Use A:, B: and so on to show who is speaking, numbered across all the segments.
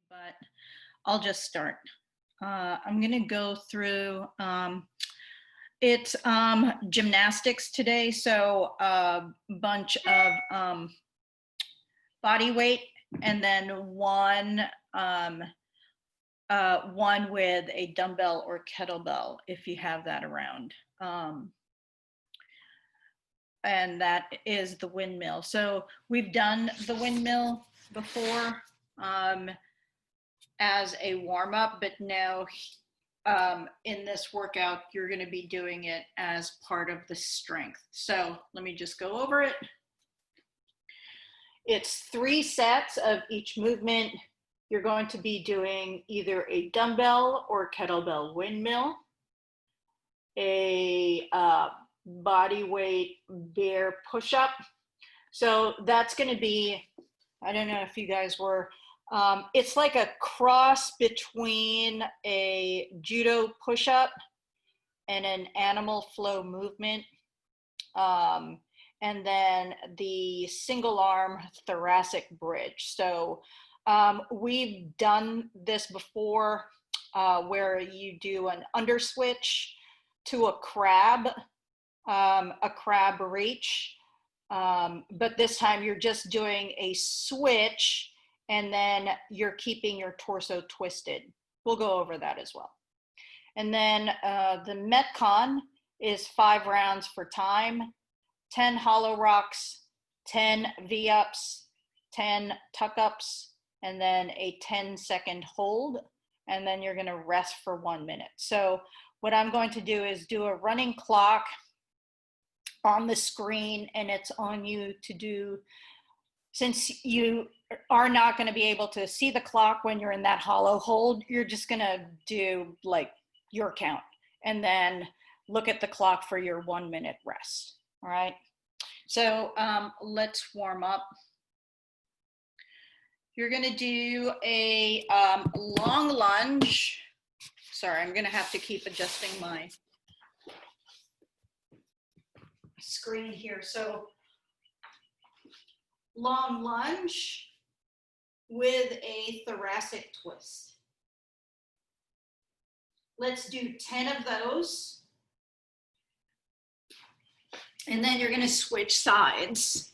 A: but I'll just start. I'm going to go through, it's gymnastics today, so a bunch of body weight, and then one with a dumbbell or kettlebell if you have that around. And that is the windmill. So we've done the windmill before as a warm-up, but now in this workout, you're going to be doing it as part of the strength. So let me just go over it. It's 3 sets of each movement. You're going to be doing either a dumbbell or kettlebell windmill, a body weight bear push-up. So that's going to be, I don't know if you guys were, it's like a cross between a judo push-up and an animal flow movement. And then the single arm thoracic bridge. So we've done this before where you do an under switch to a crab reach. But this time you're just doing a switch and then you're keeping your torso twisted. We'll go over that as well. And then the Metcon is 5 rounds for time, 10 hollow rocks, 10 V-ups, 10 tuck-ups, and then a 10-second hold. And then you're gonna rest for 1 minute. So what I'm going to do is do a running clock on the screen, and it's on you to do, since you are not going to be able to see the clock when you're in that hollow hold, you're just going to do like your count and then look at the clock for your 1 minute rest. All right. So let's warm up. You're going to do a long lunge. Sorry, I'm going to have to keep adjusting my screen here. So long lunge with a thoracic twist. Let's do 10 of those. And then you're going to switch sides.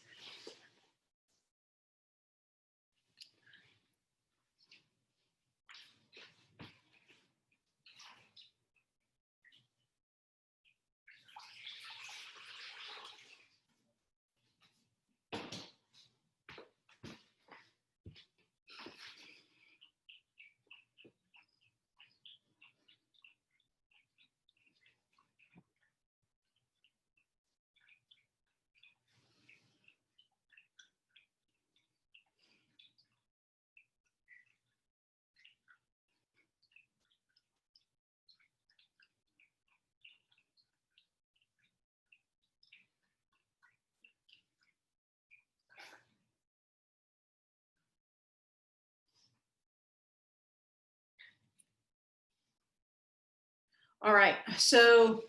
A: All right, so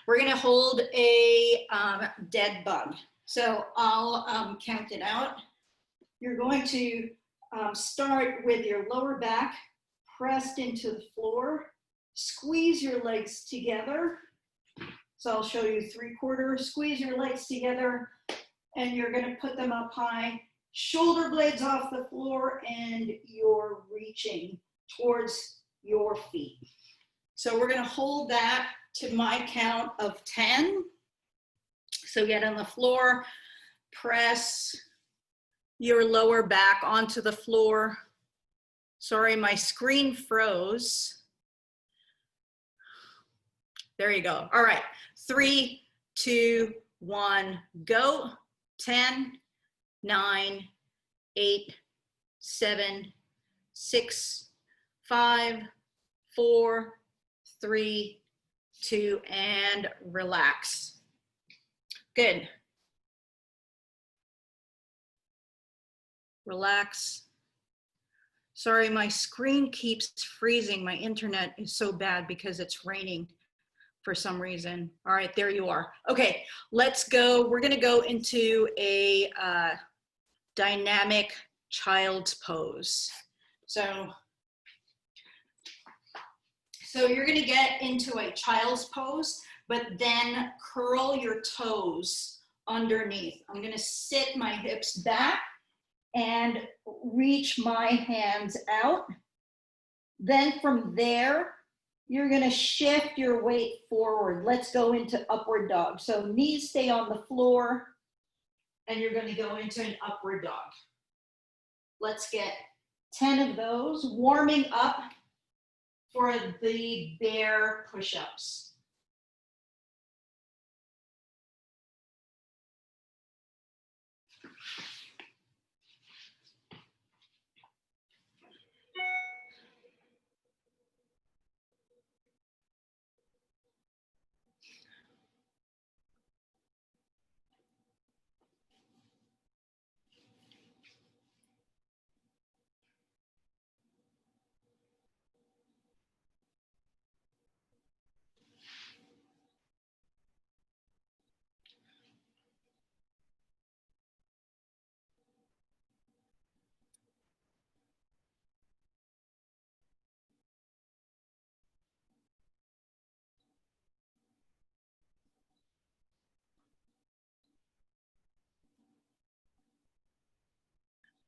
A: we're gonna hold a dead bug. So I'll count it out. You're going to start with your lower back pressed into the floor, squeeze your legs together. So I'll show you 3/4, squeeze your legs together, and you're gonna put them up high, shoulder blades off the floor, and you're reaching towards your feet. So we're going to hold that to my count of 10. So get on the floor, press your lower back onto the floor. Sorry, my screen froze. There you go. All right, 3, 2, 1, go. 10, 9, 8, 7, 6, 5, 4, 3, 2, and relax. Good. Relax. Sorry, my screen keeps freezing. My internet is so bad because it's raining for some reason. All right, there you are. Okay, let's go. We're gonna go into a dynamic child's pose. So you're going to get into a child's pose, but then curl your toes underneath. I'm going to sit my hips back and reach my hands out. Then from there, you're going to shift your weight forward. Let's go into upward dog. So knees stay on the floor, and you're going to go into an upward dog. Let's get 10 of those, warming up for the bear push-ups.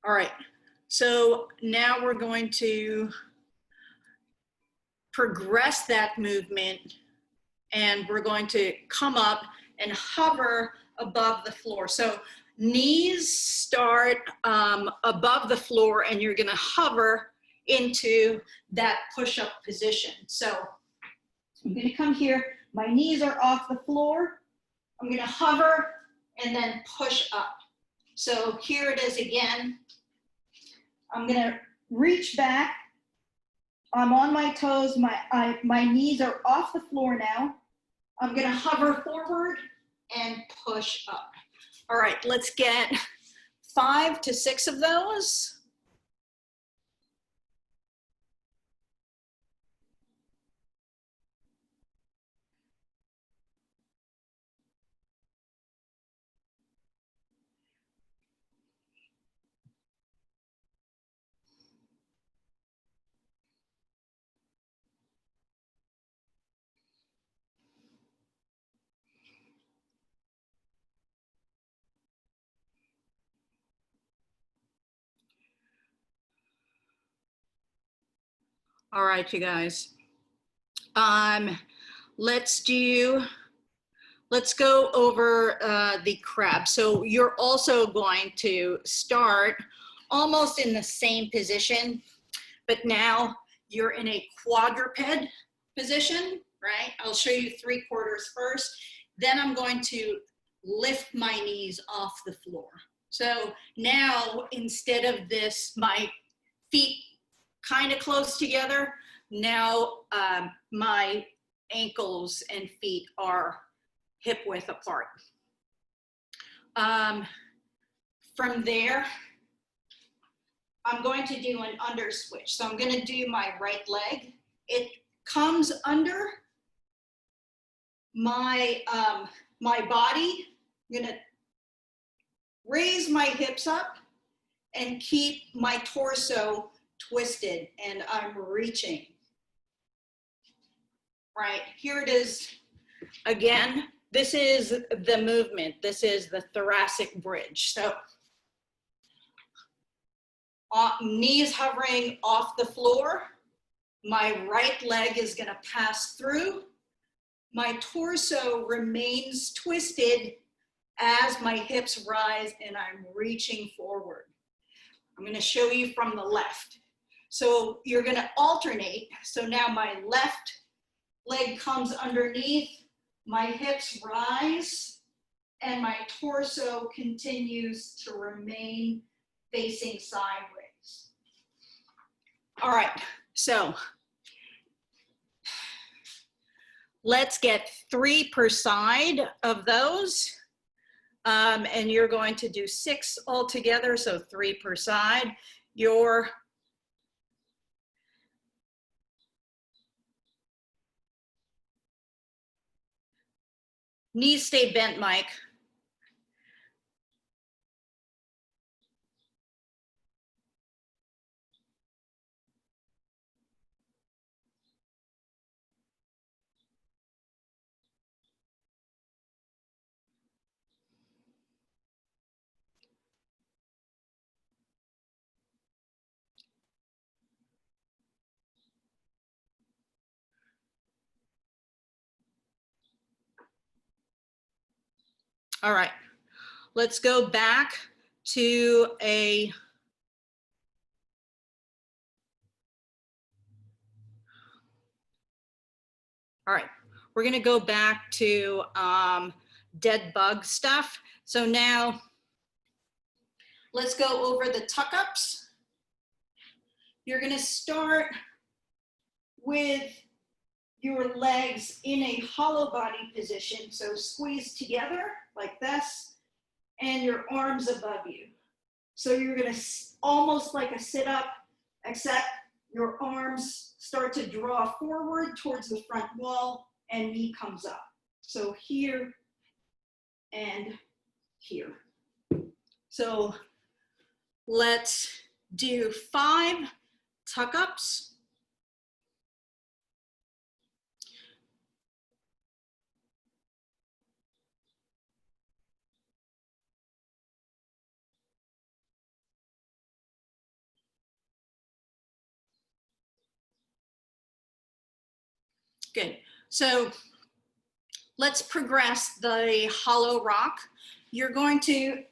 A: All right, so now we're going to progress that movement, and we're going to come up and hover above the floor. So knees start above the floor, and you're gonna hover into that push-up position. So I'm gonna come here, my knees are off the floor, I'm gonna hover and then push up. So here it is again. I'm gonna reach back, I'm on my toes, my knees are off the floor now. I'm gonna hover forward and push up. All right, let's get 5 to 6 of those. All right, you guys. Let's go over the crab. So you're also going to start almost in the same position, but now you're in a quadruped position, right? I'll show you 3/4 first. Then I'm going to lift my knees off the floor. So now instead of this, my feet kind of close together, now my ankles and feet are hip width apart. From there, I'm going to do an under switch. So I'm going to do my right leg. It comes under my, my body. I'm going to raise my hips up and keep my torso twisted, and I'm reaching. Right, here it is again. This is the movement. This is the thoracic bridge. So knees hovering off the floor. My right leg is going to pass through. My torso remains twisted as my hips rise, and I'm reaching forward. I'm going to show you from the left. So you're going to alternate. So now my left leg comes underneath, my hips rise, and my torso continues to remain facing sideways. All right, so let's get 3 per side of those. And you're going to do 6 altogether, so 3 per side. Your knees stay bent, Mike. All right, let's go back to a, all right, we're gonna go back to dead bug stuff. So now let's go over the tuck ups. You're gonna start with your legs in a hollow body position. So squeeze together like this and your arms above you. So you're gonna almost like a sit up, except your arms start to draw forward towards the front wall and knee comes up. So here and here. So let's do 5 tuck ups. Good. So let's progress the hollow rock. You're going to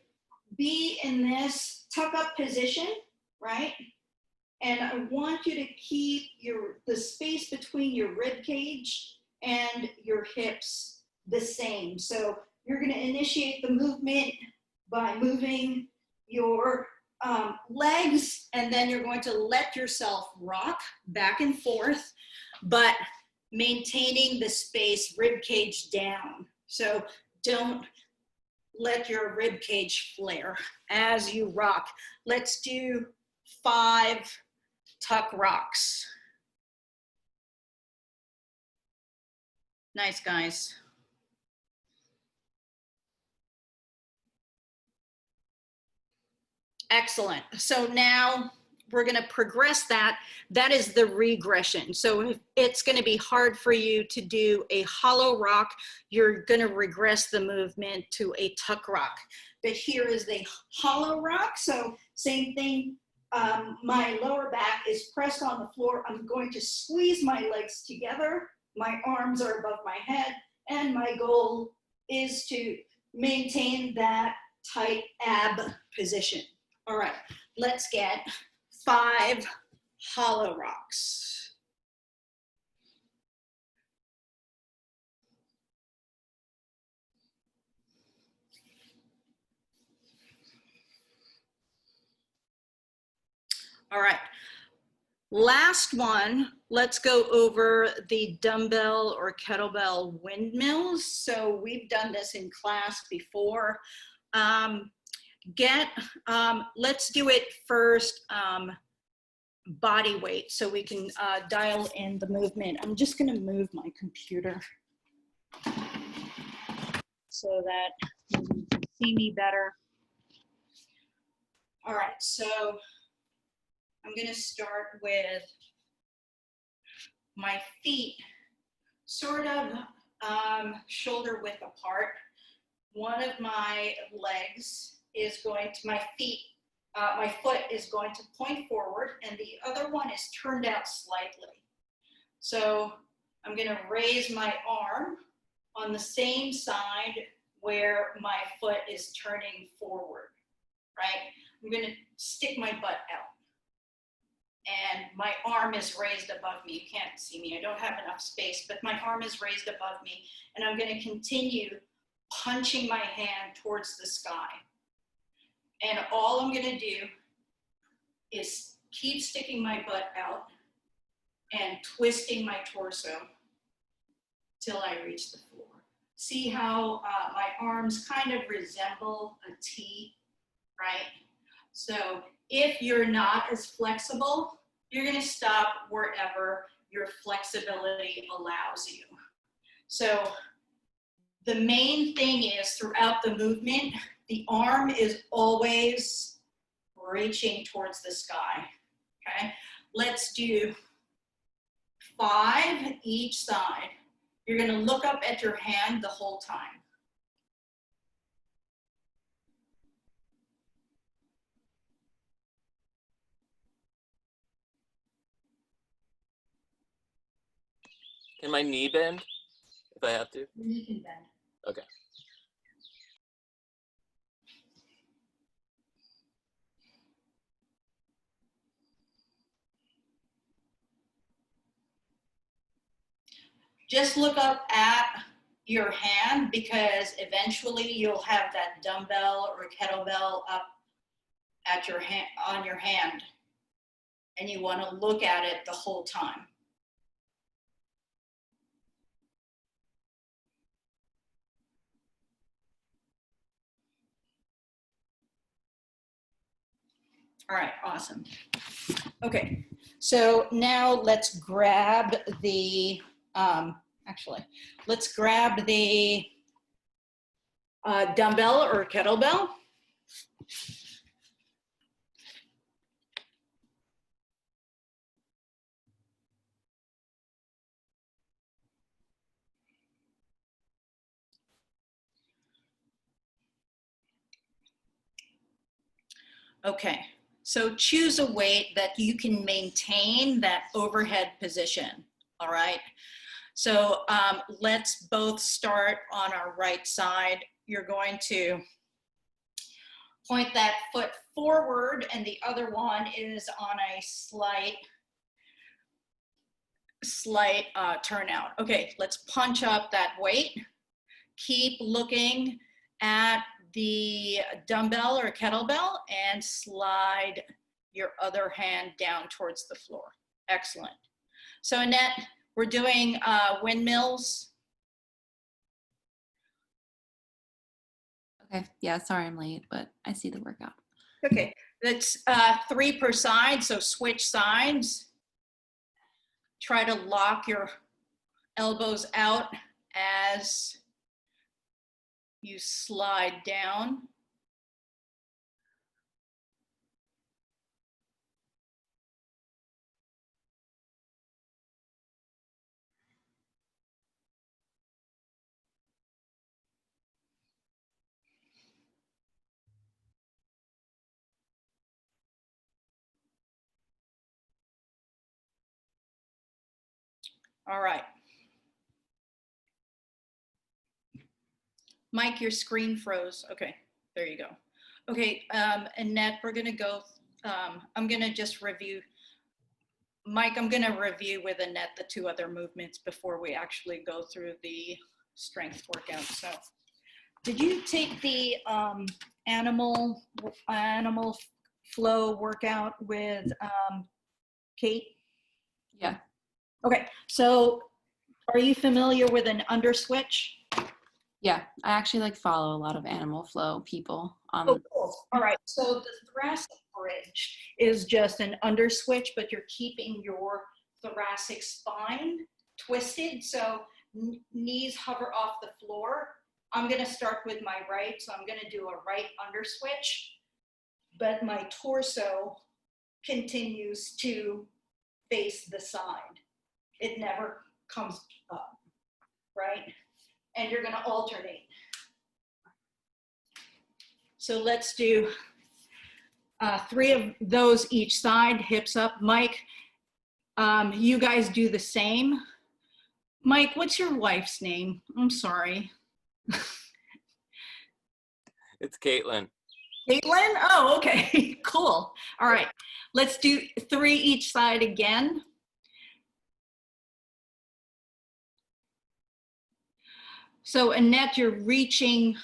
A: be in this tuck up position, right? And I want you to keep the space between your rib cage and your hips the same. So you're going to initiate the movement by moving your legs, and then you're going to let yourself rock back and forth, but maintaining the space, rib cage down. So don't let your rib cage flare as you rock. Let's do 5 tuck rocks. Nice, guys. Excellent. So now we're going to progress that. That is the regression. So it's going to be hard for you to do a hollow rock. You're going to regress the movement to a tuck rock. But here is the hollow rock. So same thing. My lower back is pressed on the floor. I'm going to squeeze my legs together. My arms are above my head. And my goal is to maintain that tight ab position. All right, let's get 5 hollow rocks. All right, last one, let's go over the dumbbell or kettlebell windmills. So we've done this in class before. Let's do it first, body weight, so we can dial in the movement. I'm just gonna move my computer so that you can see me better. All right, so I'm gonna start with my feet sort of shoulder width apart. One of my legs is going to, my foot is going to point forward and the other one is turned out slightly. So I'm going to raise my arm on the same side where my foot is turning forward, right? I'm going to stick my butt out and my arm is raised above me. You can't see me, I don't have enough space, but my arm is raised above me and I'm going to continue punching my hand towards the sky. And all I'm going to do is keep sticking my butt out and twisting my torso till I reach the floor. See how my arms kind of resemble a T, right? So if you're not as flexible, you're going to stop wherever your flexibility allows you. So the main thing is throughout the movement, the arm is always reaching towards the sky, okay? Let's do 5 each side. You're gonna look up at your hand the whole time.
B: Can my knee bend if I have to?
A: Knee can bend.
B: Okay.
A: Just look up at your hand, because eventually you'll have that dumbbell or kettlebell up at your hand, on your hand, and you want to look at it the whole time. All right, awesome. Okay, so now let's grab the, let's grab the dumbbell or kettlebell. Okay, so choose a weight that you can maintain that overhead position, all right? So let's both start on our right side. You're going to point that foot forward, and the other one is on a slight turnout. Okay, let's punch up that weight. Keep looking at the dumbbell or kettlebell and slide your other hand down towards the floor. Excellent. So Annette, we're doing windmills.
B: Okay, yeah, sorry I'm late, but I see the workout.
A: Okay, that's 3 per side, so switch sides. Try to lock your elbows out as you slide down. All right. Mike, your screen froze. Okay, there you go. Okay, Annette, we're gonna go, I'm gonna just review, Mike, I'm gonna review with Annette the 2 other movements before we actually go through the strength workout. So, did you take the animal flow workout with Kate?
B: Yeah.
A: Okay, so are you familiar with an under switch?
B: Yeah, I actually follow a lot of animal flow people on.
A: Oh, cool. All right, so the thoracic bridge is just an under switch, but you're keeping your thoracic spine twisted, so knees hover off the floor. I'm gonna start with my right, so I'm gonna do a right under switch, but my torso continues to face the side. It never comes up, right? And you're gonna alternate. So let's do 3 of those each side, hips up. Mike, you guys do the same. Mike, what's your wife's name? I'm sorry.
C: It's Caitlin.
A: Caitlin? Oh, okay, cool. All right, let's do 3 each side again. So Annette, you're reaching,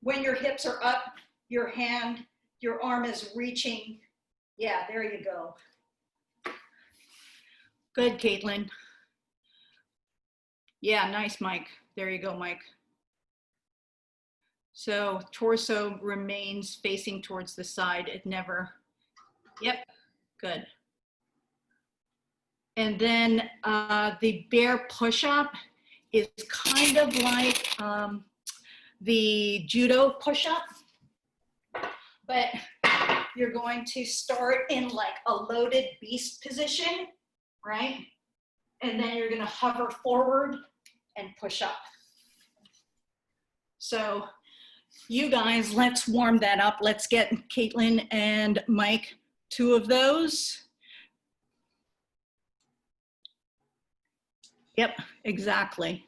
A: when your hips are up, your arm is reaching. Yeah, there you go. Good, Caitlin. Yeah, nice, Mike. There you go, Mike. So torso remains facing towards the side. It never, yep, good. And then the bear push-up is kind of like the judo push-up, but you're going to start in a loaded beast position, right? And then you're gonna hover forward and push up. So you guys, let's warm that up. Let's get Caitlin and Mike 2 of those. Yep, exactly.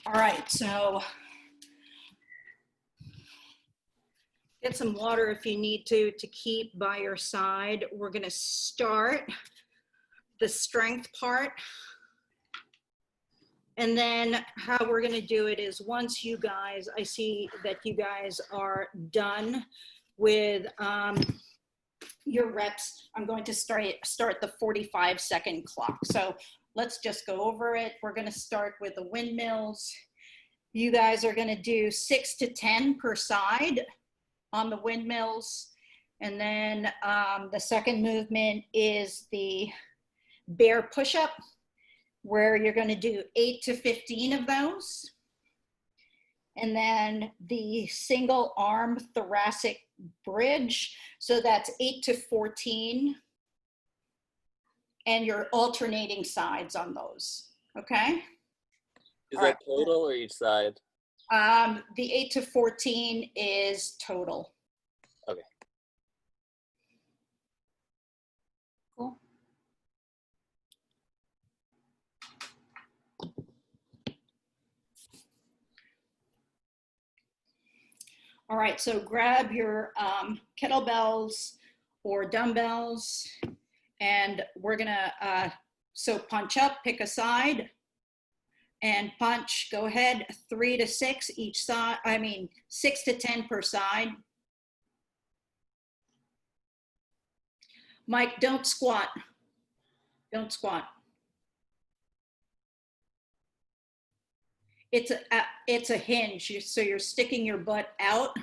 A: All right, so Get some water if you need to keep by your side. We're going to start the strength part. And then how we're going to do it is once you guys, I see that you guys are done with your reps, I'm going to start the 45-second clock. So let's just go over it. We're going to start with the windmills. You guys are going to do 6 to 10 per side on the windmills. And then the second movement is the bear push-up, where you're going to do 8 to 15 of those. And then the single arm thoracic bridge. So that's 8 to 14. And you're alternating sides on those. Okay?
C: Is that total or each side?
A: The 8 to 14 is total.
C: Okay.
B: Cool.
A: All right, so grab your kettlebells or dumbbells, and we're gonna, so punch up, pick a side, and punch, go ahead, 3 to 6 each side, 6 to 10 per side. Mike, don't squat. Don't squat. It's a hinge, so you're sticking your butt out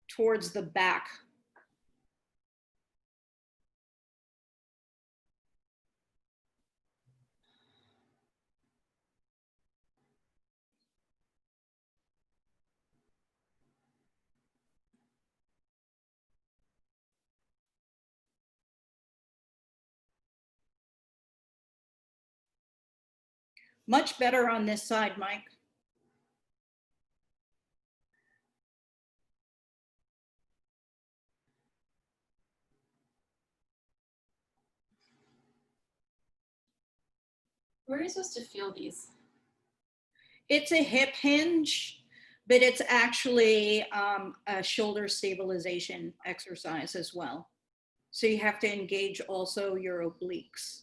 A: towards the back. Much better on this side, Mike.
B: Where are you supposed to feel these?
A: It's a hip hinge, but it's actually a shoulder stabilization exercise as well. So you have to engage also your obliques.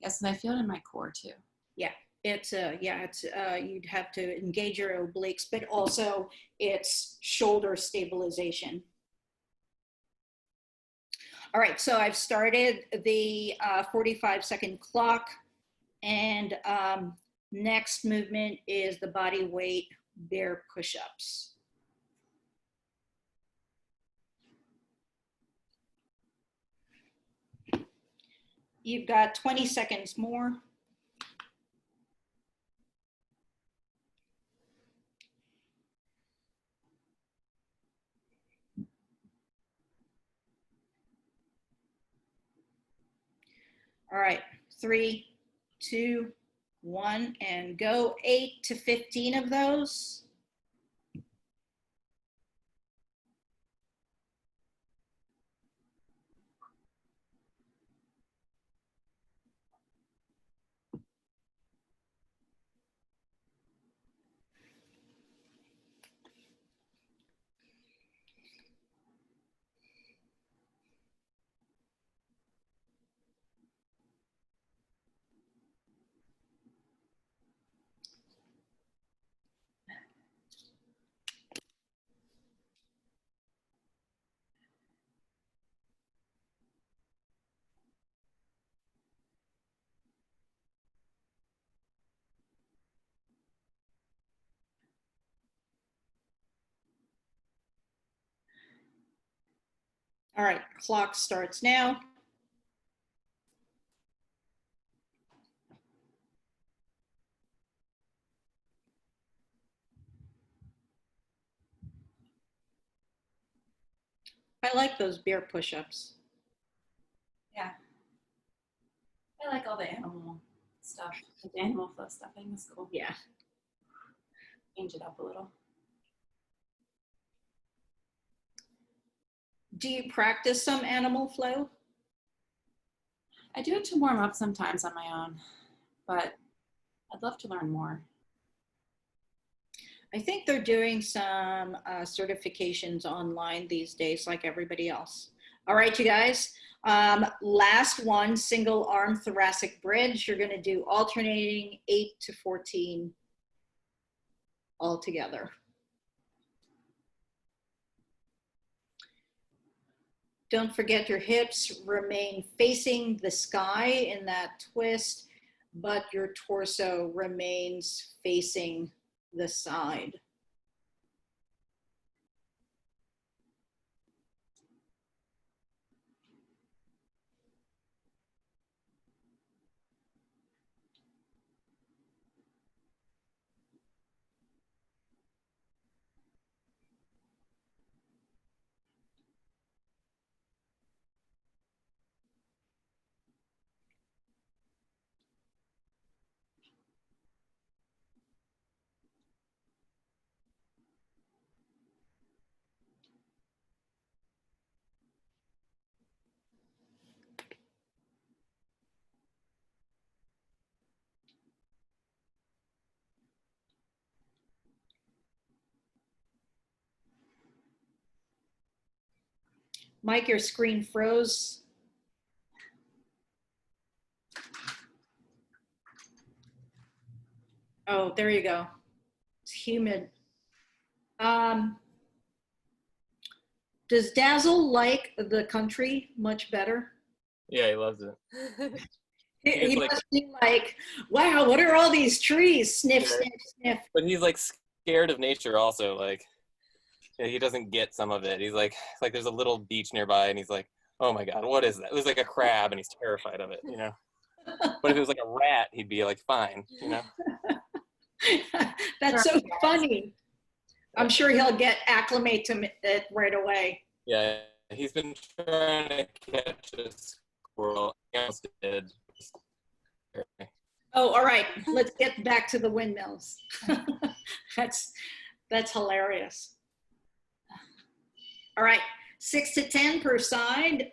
B: Yes, and I feel it in my core too.
A: Yeah, you'd have to engage your obliques, but also it's shoulder stabilization. All right, so I've started the 45-second clock, and next movement is the body weight bear push-ups. You've got 20 seconds more. All right, 3, 2, 1, and go. 8 to 15 of those. All right, clock starts now. I like those bear push-ups.
B: Yeah. I like all the animal stuff. The animal flow stuff. I think it's cool.
A: Yeah.
B: Change it up a little.
A: Do you practice some animal flow?
B: I do it to warm up sometimes on my own, but I'd love to learn more.
A: I think they're doing some certifications online these days, like everybody else. All right, you guys. Last one, single arm thoracic bridge. You're going to do alternating 8 to 14 all together. Don't forget your hips remain facing the sky in that twist, but your torso remains facing the side. Mike, your screen froze. Oh, there you go. It's humid. Does Dazzle like the country much better?
C: Yeah, he loves it.
A: He
C: like,
A: must be like, wow, what are all these trees? Sniff,
C: Yeah.
A: sniff, sniff.
C: But he's like scared of nature also. Like, yeah, he doesn't get some of it. He's like there's a little beach nearby, and he's like, oh my God, what is that? It was like a crab, and he's terrified of it, you know? But if it was like a rat, he'd be like, fine, you know?
A: That's so funny. I'm sure he'll get acclimate to it right away.
C: Yeah, he's been trying to catch a squirrel. He almost did.
A: Oh, all right. Let's get back to the windmills. That's hilarious. All right, 6 to 10 per side.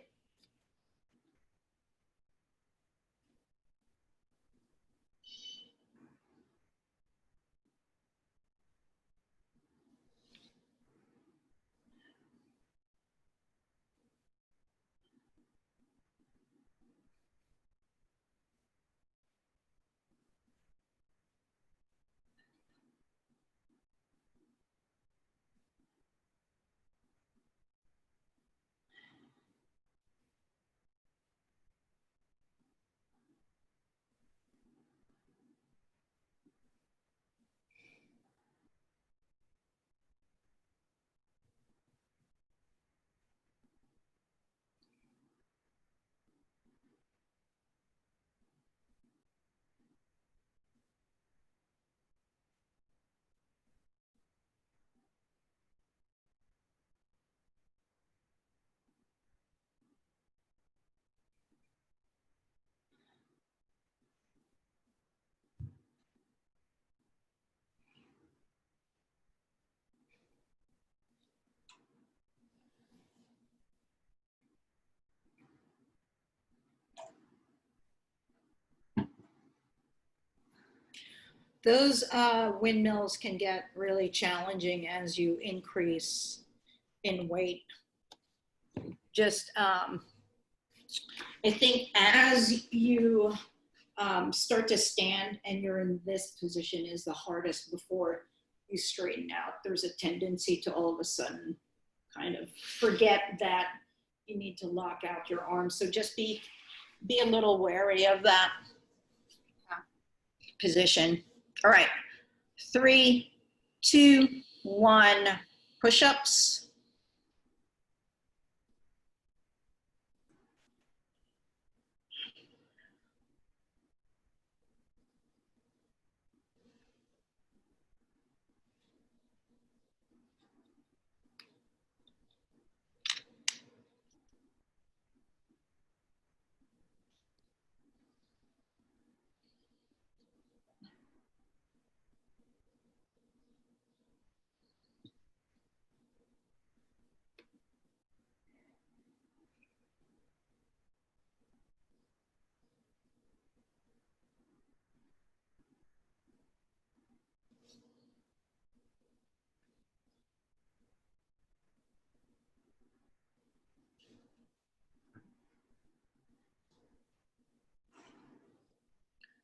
A: Those windmills can get really challenging as you increase in weight. Just, I think as you start to stand and you're in this position is the hardest before you straighten out. There's a tendency to all of a sudden kind of forget that you need to lock out your arms. So just be a little wary of that position. All right, 3, 2, 1, push-ups.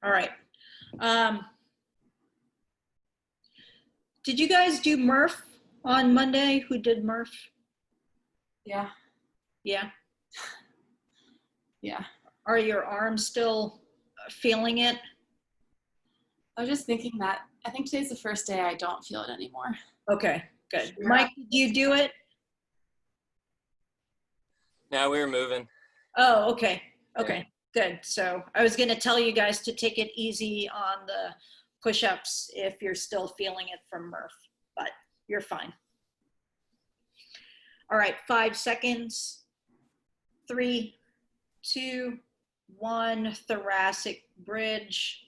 A: All right. Did you guys do Murph on Monday? Who did Murph?
B: Yeah.
A: Yeah.
B: Yeah.
A: Are your arms still feeling it?
B: I was just thinking that I think today's the first day I don't feel it anymore.
A: Okay, good.
B: Sure.
A: Mike, did you do it?
C: Now we were moving.
A: Oh, okay. Okay, good. So I was going to tell you guys to take it easy on the push-ups if you're still feeling it from Murph, but you're fine. All right, 5 seconds. 3, 2, 1. Thoracic bridge.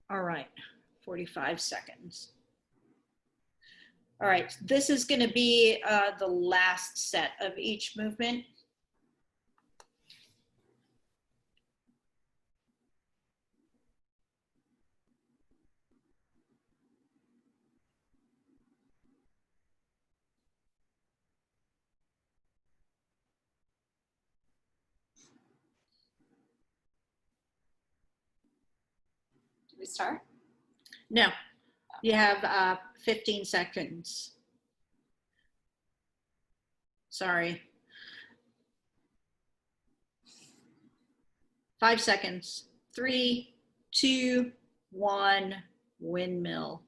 A: All right, 45 seconds. All right, this is going to be the last set of each movement.
B: Did we start?
A: No, you have 15 seconds. Sorry. 5 seconds. 3, 2, 1. Windmill.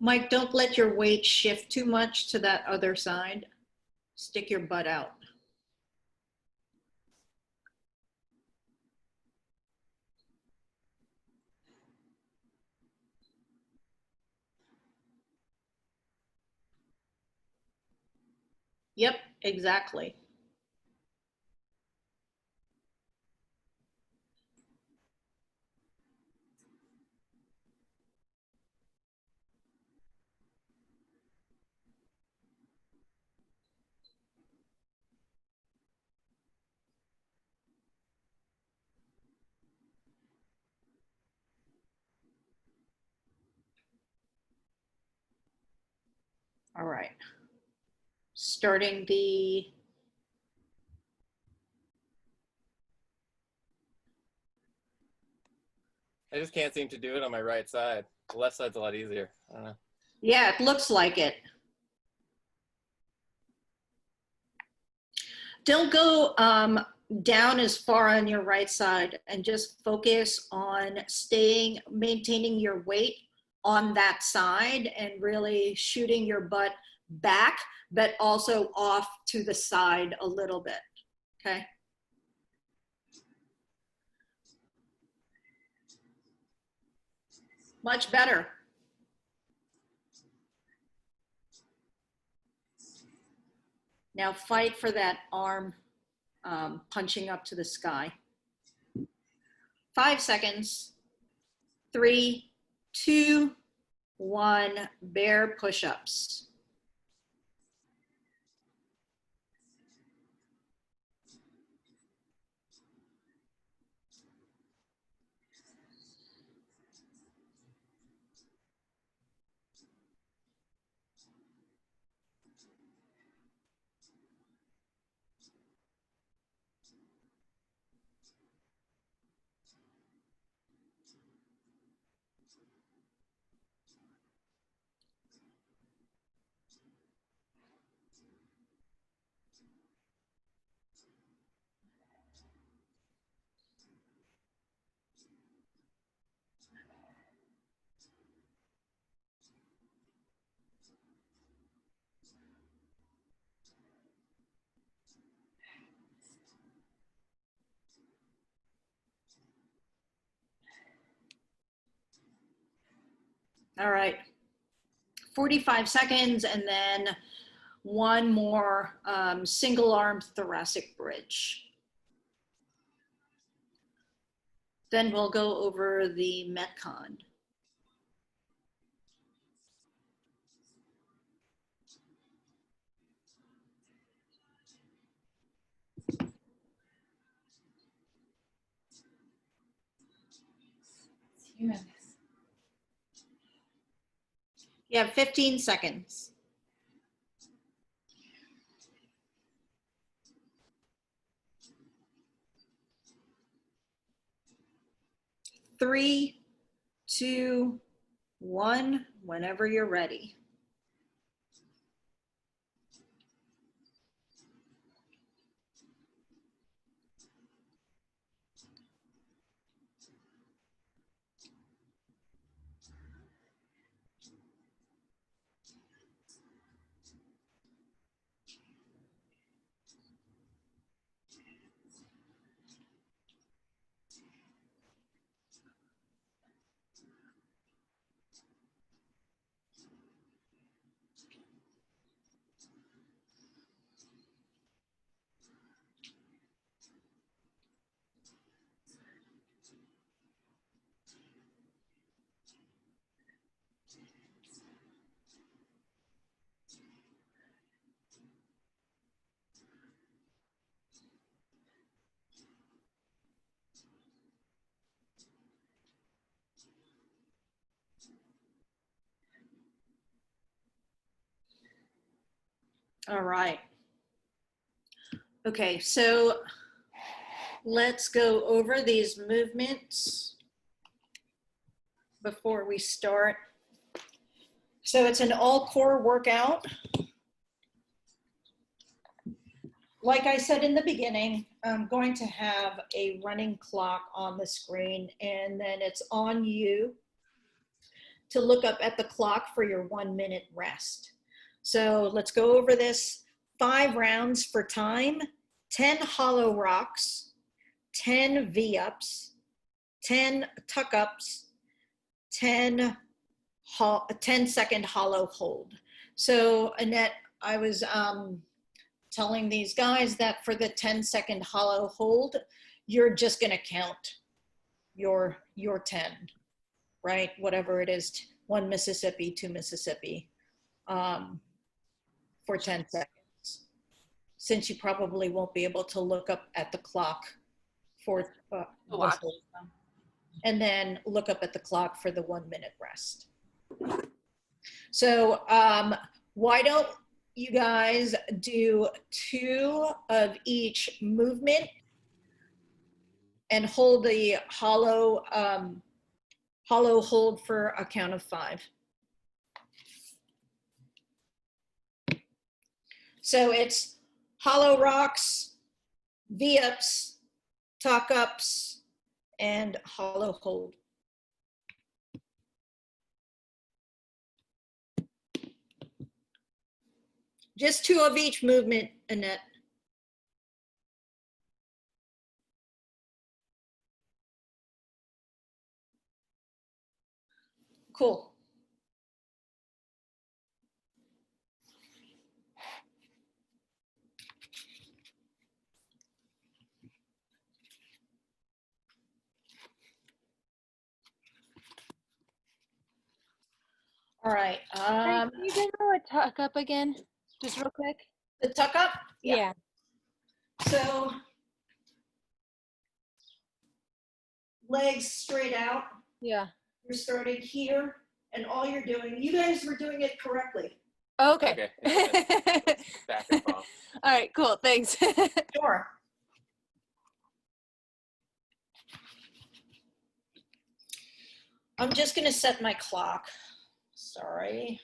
A: Mike, don't let your weight shift too much to that other side. Stick your butt out. Yep, exactly. All right. Starting the
C: I just can't seem to do it on my right side. The left side's a lot easier. I don't know.
A: yeah, it looks like it. Don't go down as far on your right side and just focus on maintaining your weight on that side and really shooting your butt back, but also off to the side a little bit, okay? Much better. Now fight for that arm punching up to the sky. 5 seconds. 3, 2, 1. Bear push-ups. All right. 45 seconds, and then one more single arm thoracic bridge. Then we'll go over the Metcon. You have 15 seconds. 3, 2, 1, whenever you're ready. All right. Okay, so let's go over these movements before we start. So it's an all core workout. Like I said in the beginning, I'm going to have a running clock on the screen, and then it's on you to look up at the clock for your 1 minute rest. So let's go over this. 5 rounds for time, 10 hollow rocks, 10 V-ups, 10 tuck-ups, 10-second hollow hold. So Annette, I was telling these guys that for the 10-second hollow hold, you're just gonna count your 10, right? Whatever it is, 1 Mississippi, 2 Mississippi, for 10 seconds. Since you probably won't be able to look up at the clock for and then look up at the clock for the 1 minute rest. So why don't you guys do 2 of each movement and hold the hollow hold for a count of 5. So it's hollow rocks, V-ups, tuck-ups, and hollow hold. Just 2 of each movement, Annette. Cool. All right.
D: Can you go through a tuck up again, just real quick?
A: The tuck up?
D: Yeah.
A: So legs straight out.
D: Yeah.
A: You're starting here, and all you're doing, you guys were doing it correctly.
D: Okay.
C: Back and forth.
D: All right, cool. Thanks.
A: Sure. I'm just gonna set my clock. Sorry.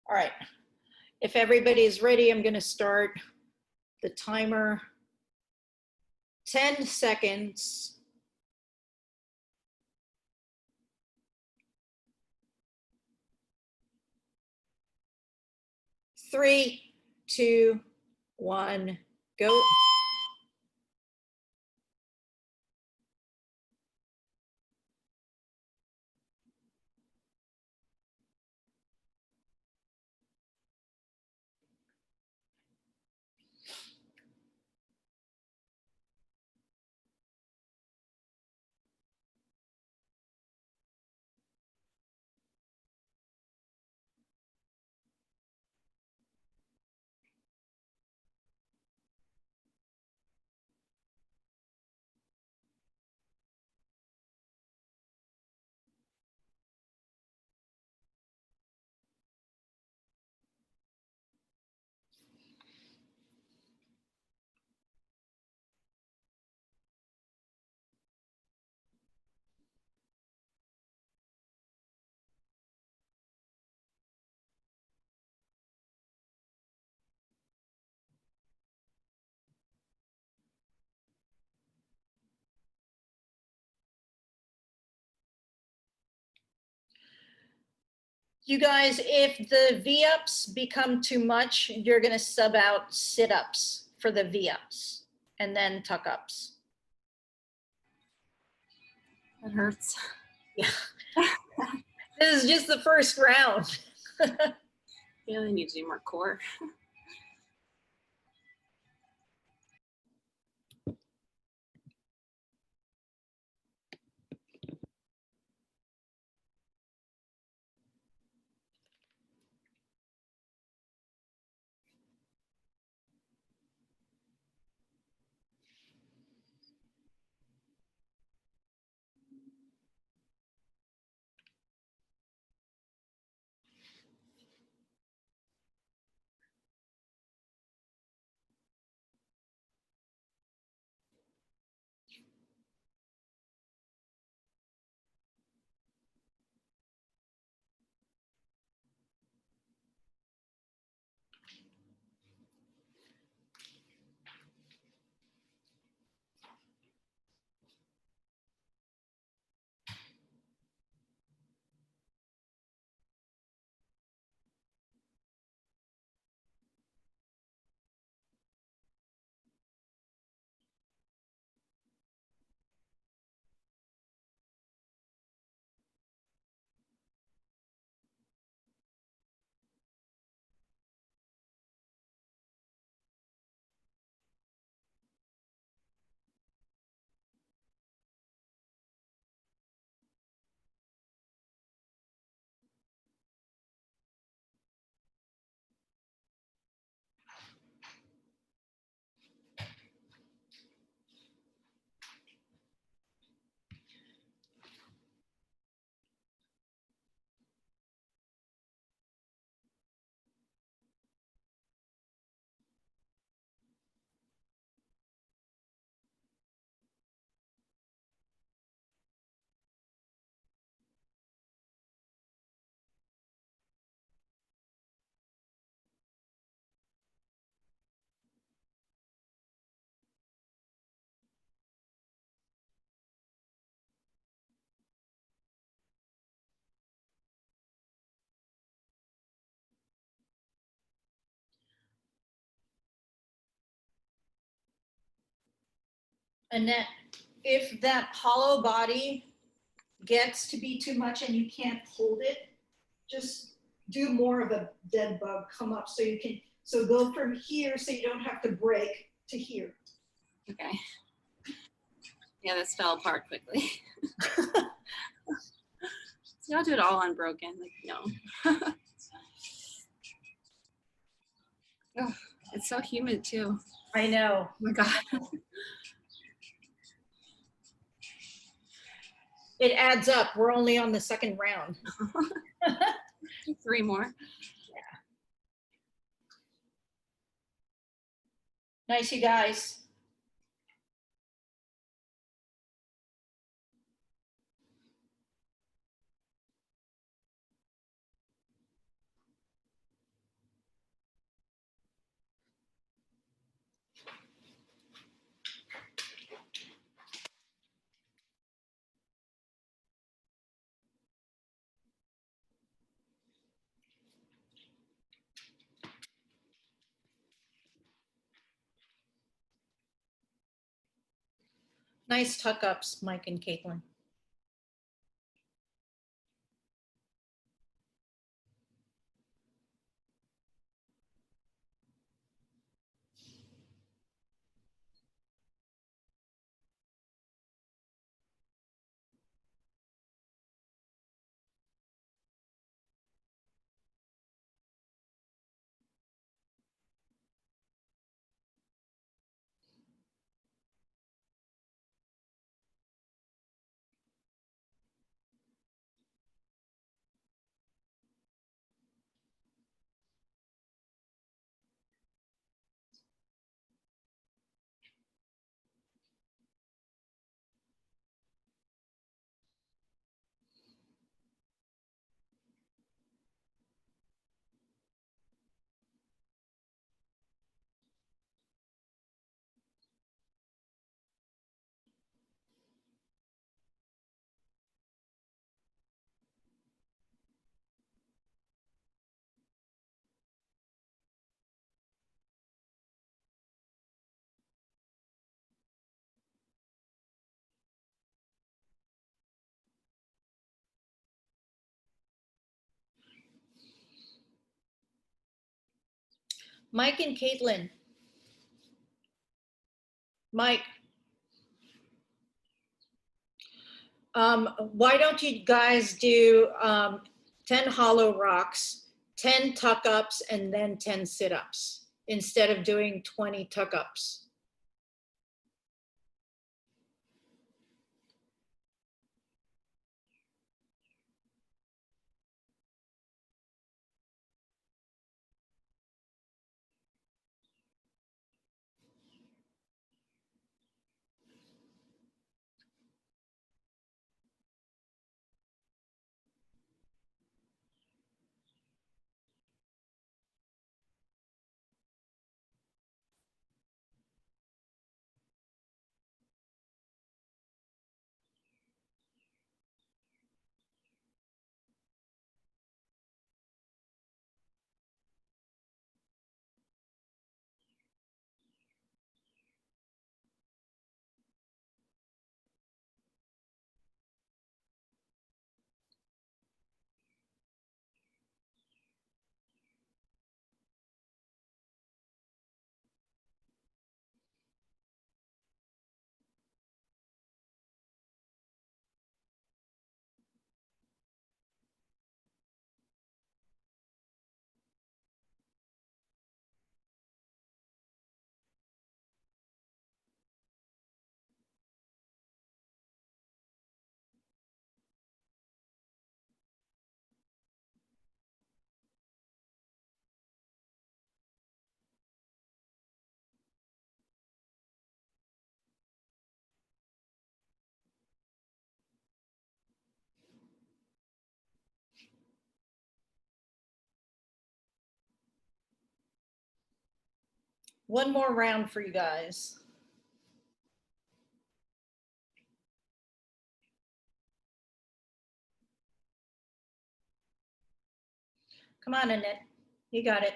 A: All right. If everybody's ready, I'm gonna start the timer. 10 seconds. Three, 2, 1, go. You guys, if the V-ups become too much, you're gonna sub out sit-ups for the V-ups and then tuck-ups.
B: That hurts.
A: Yeah. This is just the first round.
B: Really need to do more core.
A: Annette, if that hollow body gets to be too much and you can't hold it, just do more of a dead bug come up so you can, so go from here so you don't have to break to here.
B: Okay. Yeah, this fell apart quickly. See, I'll do it all unbroken. Like, no. Oh, it's so humid too.
A: I know.
B: Oh my God.
A: It adds up. We're only on the second round.
B: 3 more.
A: Nice, you guys. Nice tuck ups, Mike and Caitlin. Mike and Caitlin. Mike. Why don't you guys do 10 hollow rocks, 10 tuck ups, and then 10 sit ups instead of doing 20 tuck ups? One more round for you guys. Come on, Annette. You got it.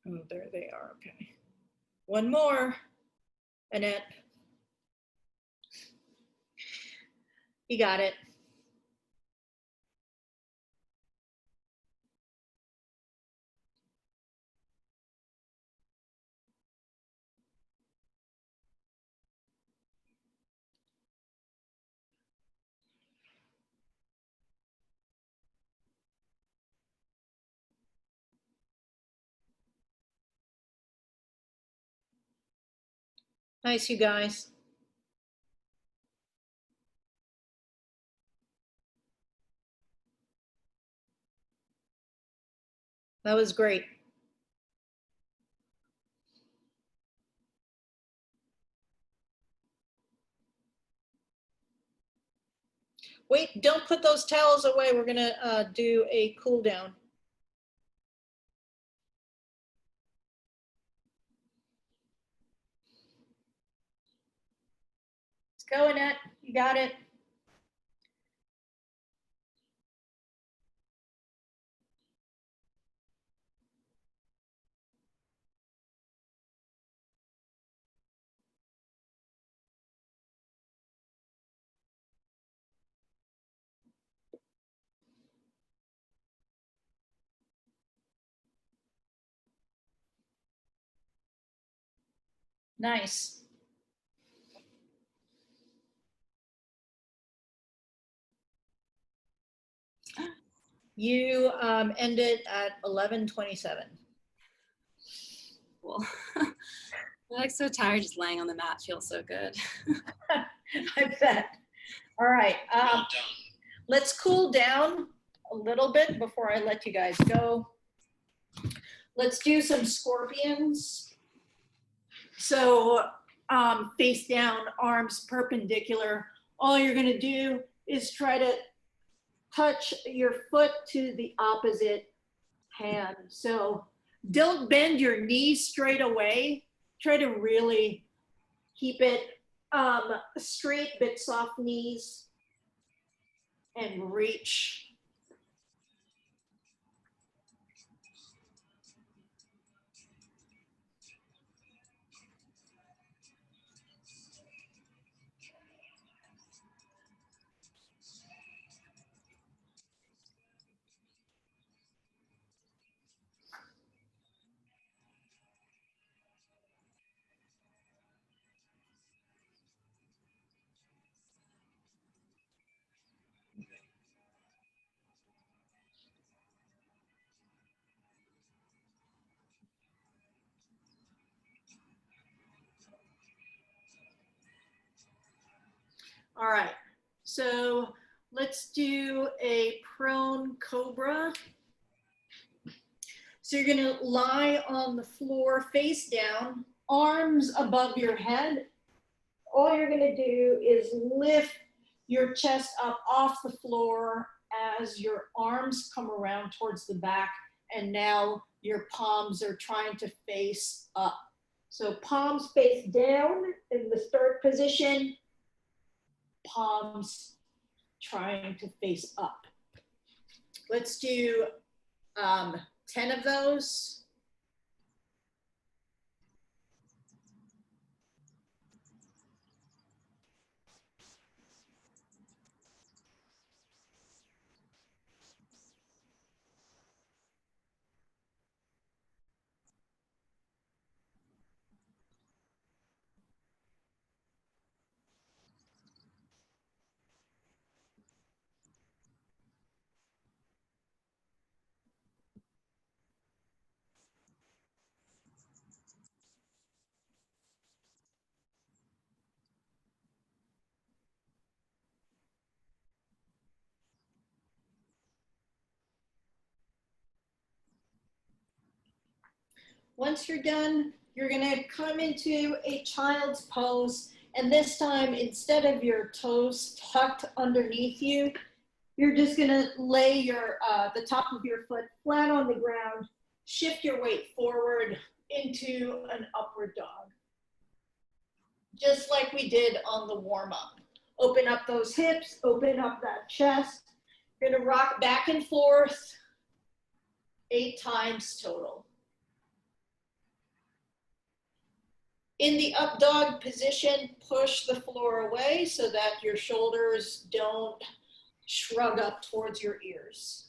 A: Oh, there they are. Okay. One more, Annette. You got it. Nice, you guys. That was great. Wait, don't put those towels away. We're gonna do a cool down. Let's go, Annette. You got it. Nice. You ended at 11:27.
B: Cool. I'm like so tired just laying on the mat feels so good.
A: I bet. All right. Let's cool down a little bit before I let you guys go. Let's do some scorpions. So face down, arms perpendicular. All you're going to do is try to touch your foot to the opposite hand. So don't bend your knees straight away. Try to really keep it straight but soft knees and reach. All right, so let's do a prone cobra. So you're gonna lie on the floor face down, arms above your head. All you're gonna do is lift your chest up off the floor as your arms come around towards the back, and now your palms are trying to face up. So palms face down in the start position, palms trying to face up. Let's do 10 of those. Once you're done, you're gonna come into a child's pose, and this time, instead of your toes tucked underneath you, you're just gonna lay your the top of your foot flat on the ground, shift your weight forward into an upward dog. Just like we did on the warm-up. Open up those hips, open up that chest. You're gonna rock back and forth 8 times total. In the up dog position, push the floor away so that your shoulders don't shrug up towards your ears.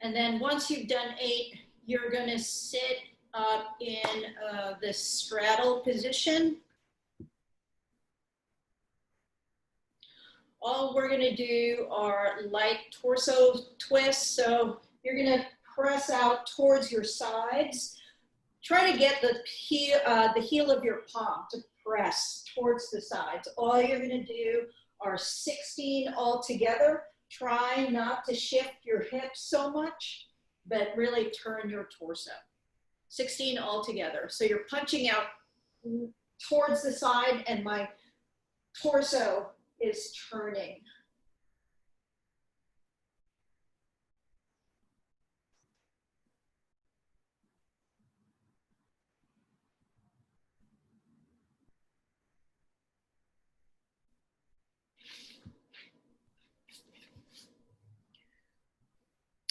A: And then once you've done 8, you're gonna sit up in the straddle position. All we're gonna do are light torso twists. So you're gonna press out towards your sides. Try to get the heel of your palm to press towards the sides. All you're gonna do are 16 all together. Try not to shift your hips so much, but really turn your torso. 16 all together. So you're punching out towards the side and my torso is turning.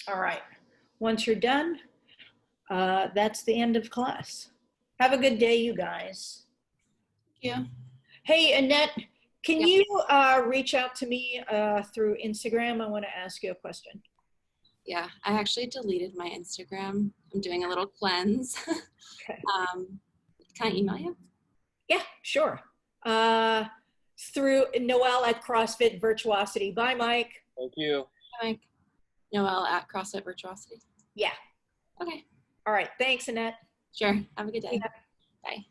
A: All right. Once you're done, that's the end of class. Have a good day, you guys.
B: Thank you.
A: Hey, Annette, can
D: Yeah.
A: you reach out to me through Instagram? I want to ask you a question.
E: Yeah, I actually deleted my Instagram. I'm doing a little cleanse.
A: Okay.
E: Can I email you?
A: Yeah, sure. Through Noelle at CrossFit Virtuosity. Bye, Mike.
C: Thank you.
E: Hi, Mike. Noelle at CrossFit Virtuosity.
A: Yeah.
E: Okay,
A: All right. Thanks, Annette.
E: sure. Have a good day.
A: Yeah.
E: Bye.